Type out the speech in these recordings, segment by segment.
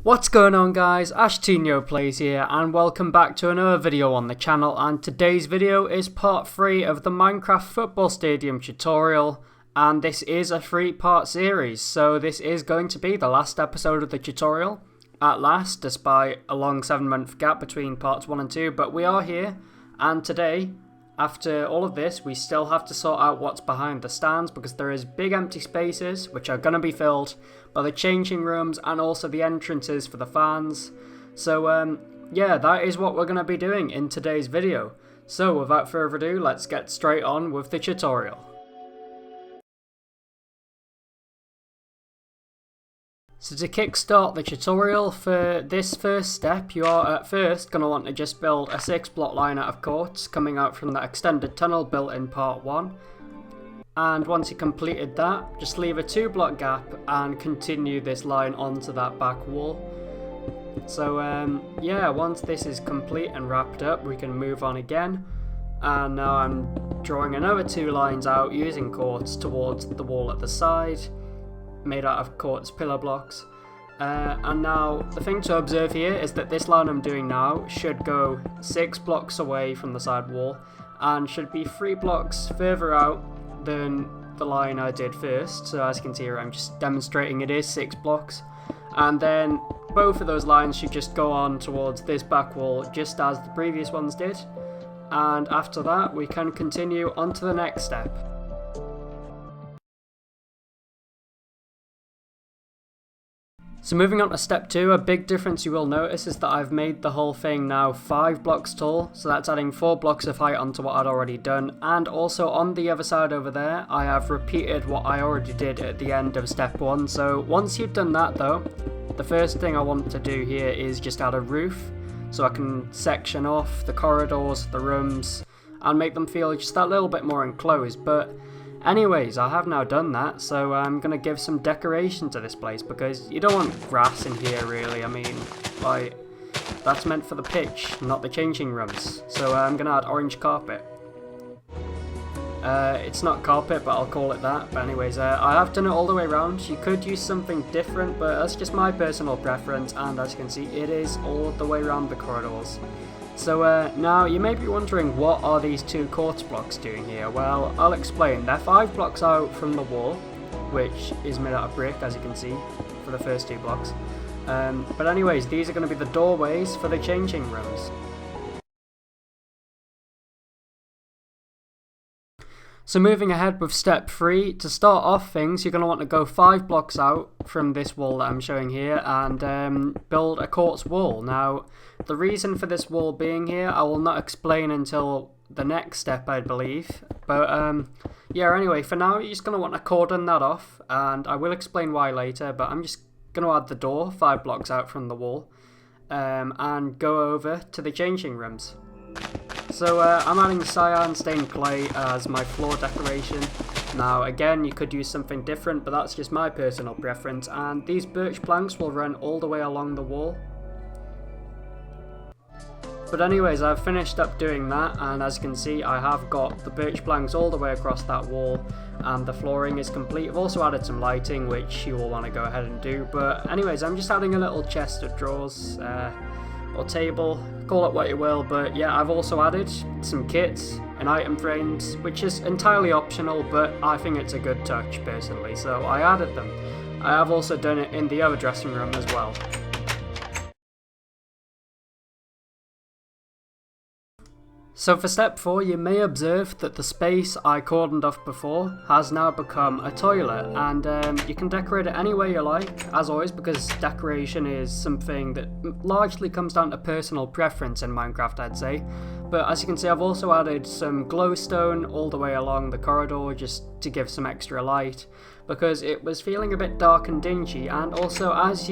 What's going on guys, Ashtinho Plays here and welcome back to another video on the channel, and today's video is part 3 of the Minecraft football stadium tutorial, and this is a 3-part series, so this is going to be the last episode of the tutorial at last, despite a long 7-month gap between parts 1 and 2, but we are here, and today, after all of this, we still have to sort out what's behind the stands because there is big empty spaces which are going to be filled by the changing rooms and also the entrances for the fans. So yeah, that is what we're going to be doing in today's video. So without further ado, let's get straight on with the tutorial. So to kickstart the tutorial for this first step, you are at first going to want to just build a 6-block line out of quartz coming out from the extended tunnel built in part 1. And once you completed that, just leave a 2-block gap and continue this line onto that back wall. So yeah, once this is complete and wrapped up, we can move on again. And now I'm drawing another 2 lines out using quartz towards the wall at the side, made out of quartz pillar blocks. And now the thing to observe here is that this line I'm doing now should go 6 blocks away from the side wall and should be 3 blocks further out than the line I did first. So as you can see here, I'm just demonstrating it is 6 blocks, and then both of those lines should just go on towards this back wall just as the previous ones did, and after that we can continue on to the next step. So moving on to step 2, a big difference you will notice is that I've made the whole thing now 5 blocks tall, so that's adding 4 blocks of height onto what I'd already done, and also on the other side over there I have repeated what I already did at the end of step 1. So once you've done that though, the first thing I want to do here is just add a roof, so I can section off the corridors, the rooms, and make them feel just that little bit more enclosed. But anyways, I have now done that, so I'm going to give some decoration to this place because you don't want grass in here really. I mean, like, that's meant for the pitch, not the changing rooms. So I'm going to add orange carpet. It's not carpet, but I'll call it that. But anyways, I have done it all the way around. You could use something different, but that's just my personal preference, and as you can see, it is all the way around the corridors. So now you may be wondering, what are these 2 quartz blocks doing here? Well, I'll explain. They're 5 blocks out from the wall, which is made out of brick, as you can see, for the first 2 blocks. But anyways, these are going to be the doorways for the changing rooms. So moving ahead with step 3, to start off things, you're going to want to go 5 blocks out from this wall that I'm showing here and build a quartz wall. Now, the reason for this wall being here, I will not explain until the next step, I believe. But yeah, anyway, for now, you're just going to want to cordon that off, and I will explain why later, but I'm just going to add the door 5 blocks out from the wall and go over to the changing rooms. So I'm adding cyan stained clay as my floor decoration. Now again, you could use something different, but that's just my personal preference, and these birch planks will run all the way along the wall. But anyways, I've finished up doing that, and as you can see, I have got the birch planks all the way across that wall, and the flooring is complete. I've also added some lighting, which you will want to go ahead and do, but anyways, I'm just adding a little chest of drawers, or table, call it what you will, but yeah, I've also added some kits and item frames, which is entirely optional, but I think it's a good touch personally, so I added them. I have also done it in the other dressing room as well. So for step 4, you may observe that the space I cordoned off before has now become a toilet, and you can decorate it any way you like, as always, because decoration is something that largely comes down to personal preference in Minecraft, I'd say. But as you can see, I've also added some glowstone all the way along the corridor just to give some extra light, because it was feeling a bit dark and dingy, and also as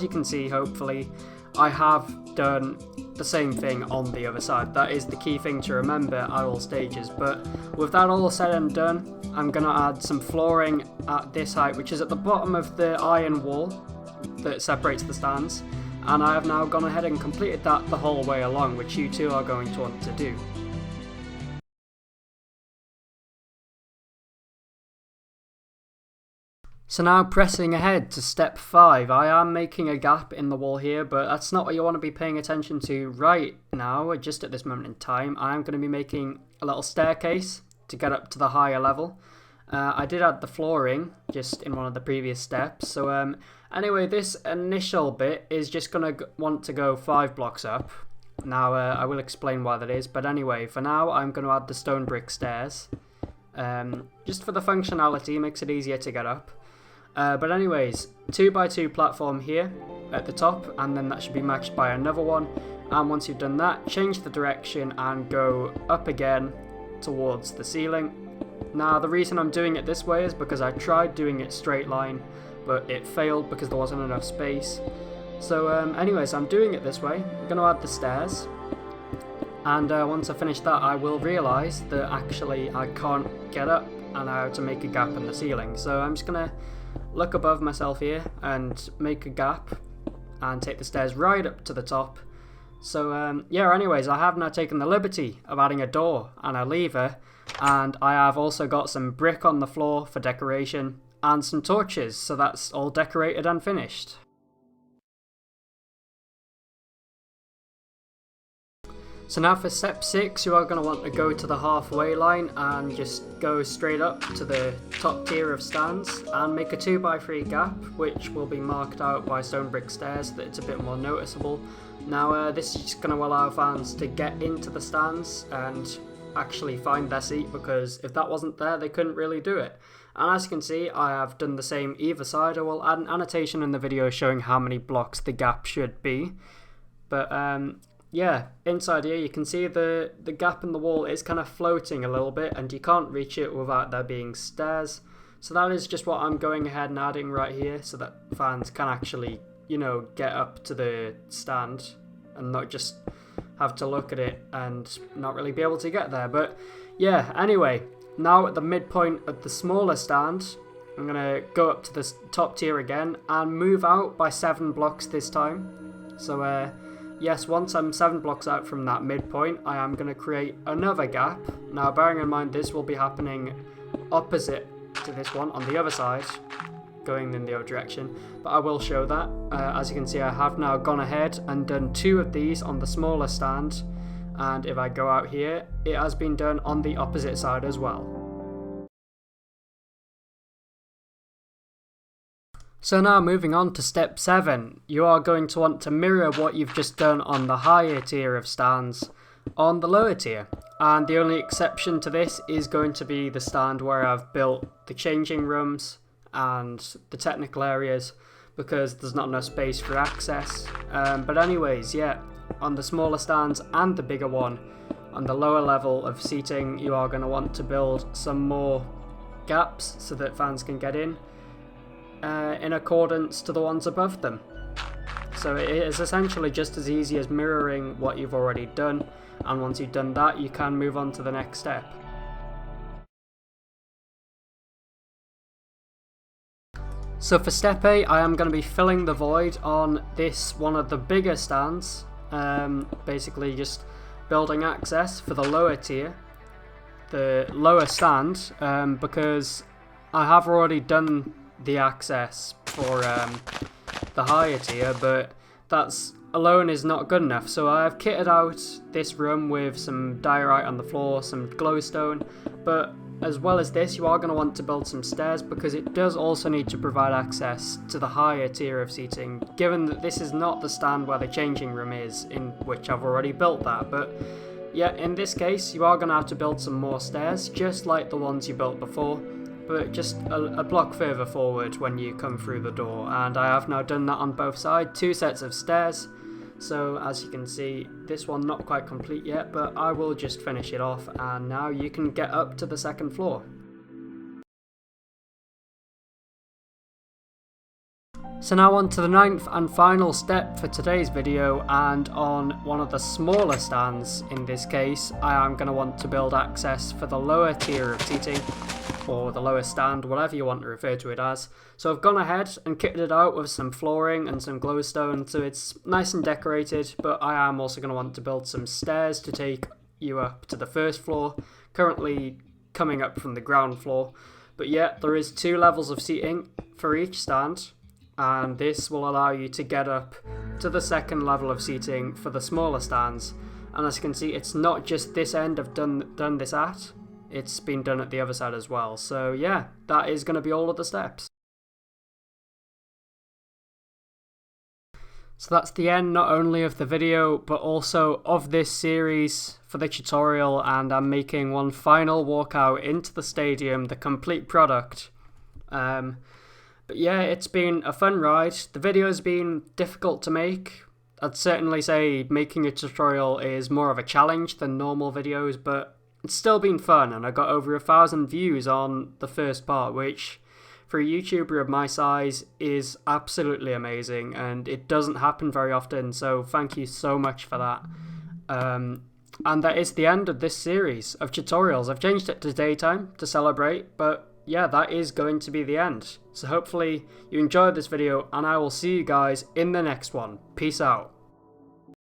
you can see, hopefully, I have done the same thing on the other side. That is the key thing to remember at all stages. But with that all said and done, I'm going to add some flooring at this height, which is at the bottom of the iron wall that separates the stands, and I have now gone ahead and completed that the whole way along, which you two are going to want to do. So now pressing ahead to step 5, I am making a gap in the wall here, but that's not what you want to be paying attention to right now, just at this moment in time. I am going to be making a little staircase to get up to the higher level. I did add the flooring just in one of the previous steps, so anyway, this initial bit is just going to want to go 5 blocks up. Now I will explain why that is, but anyway, for now I'm going to add the stone brick stairs. Just for the functionality, makes it easier to get up. But anyways, 2x2 platform here at the top, and then that should be matched by another one. And once you've done that, change the direction and go up again towards the ceiling. Now the reason I'm doing it this way is because I tried doing it straight line, but it failed because there wasn't enough space. So anyways, I'm doing it this way. I'm going to add the stairs. And once I finish that, I will realise that actually I can't get up and I have to make a gap in the ceiling. So I'm just going to look above myself here and make a gap and take the stairs right up to the top. So yeah, anyways, I have now taken the liberty of adding a door and a lever, and I have also got some brick on the floor for decoration and some torches, so that's all decorated and finished. So now for step 6, you are going to want to go to the halfway line and just go straight up to the top tier of stands and make a 2x3 gap, which will be marked out by stone brick stairs so that it's a bit more noticeable. Now this is just going to allow fans to get into the stands and actually find their seat, because if that wasn't there they couldn't really do it. And as you can see, I have done the same either side. I will add an annotation in the video showing how many blocks the gap should be. But yeah, inside here you can see the gap in the wall is kind of floating a little bit and you can't reach it without there being stairs. So that is just what I'm going ahead and adding right here so that fans can actually, you know, get up to the stand and not just have to look at it and not really be able to get there. But yeah, anyway, now at the midpoint of the smaller stand, I'm going to go up to the top tier again and move out by 7 blocks this time. So yes, once I'm 7 blocks out from that midpoint, I am going to create another gap. Now bearing in mind this will be happening opposite to this one on the other side, going in the other direction, but I will show that. As you can see, I have now gone ahead and done 2 of these on the smaller stand, and if I go out here, it has been done on the opposite side as well. So now moving on to step 7, you are going to want to mirror what you've just done on the higher tier of stands on the lower tier. And the only exception to this is going to be the stand where I've built the changing rooms and the technical areas, because there's not enough space for access. But anyways, yeah, on the smaller stands and the bigger one, on the lower level of seating, you are going to want to build some more gaps so that fans can get in accordance to the ones above them. So it is essentially just as easy as mirroring what you've already done, and once you've done that you can move on to the next step. So for step 8, I am going to be filling the void on this one of the bigger stands, basically just building access for the lower tier, the lower stand, because I have already done the access for the higher tier, but that's alone is not good enough. So I have kitted out this room with some diorite on the floor, some glowstone, but as well as this you are going to want to build some stairs, because it does also need to provide access to the higher tier of seating, given that this is not the stand where the changing room is, in which I've already built that. But yeah, in this case you are going to have to build some more stairs, just like the ones you built before, but just a block further forward when you come through the door. And I have now done that on both sides, 2 sets of stairs. So as you can see, this one not quite complete yet, but I will just finish it off and now you can get up to the second floor. So now on to the 9th and final step for today's video, and on one of the smaller stands in this case, I am going to want to build access for the lower tier of seating, or the lower stand, whatever you want to refer to it as. So I've gone ahead and kitted it out with some flooring and some glowstone, so it's nice and decorated, but I am also going to want to build some stairs to take you up to the first floor, currently coming up from the ground floor. But yeah, there is 2 levels of seating for each stand, and this will allow you to get up to the second level of seating for the smaller stands. And as you can see, it's not just this end I've done this at, it's been done at the other side as well. So yeah, that is going to be all of the steps. So that's the end not only of the video but also of this series for the tutorial, and I'm making one final walkout into the stadium, the complete product. But yeah, it's been a fun ride. The video has been difficult to make. I'd certainly say making a tutorial is more of a challenge than normal videos, but it's still been fun, and I got over 1,000 views on the first part, which for a YouTuber of my size is absolutely amazing, and it doesn't happen very often, so thank you so much for that. And that is the end of this series of tutorials. I've changed it to daytime to celebrate, but yeah, that is going to be the end. So hopefully you enjoyed this video, and I will see you guys in the next one. Peace out.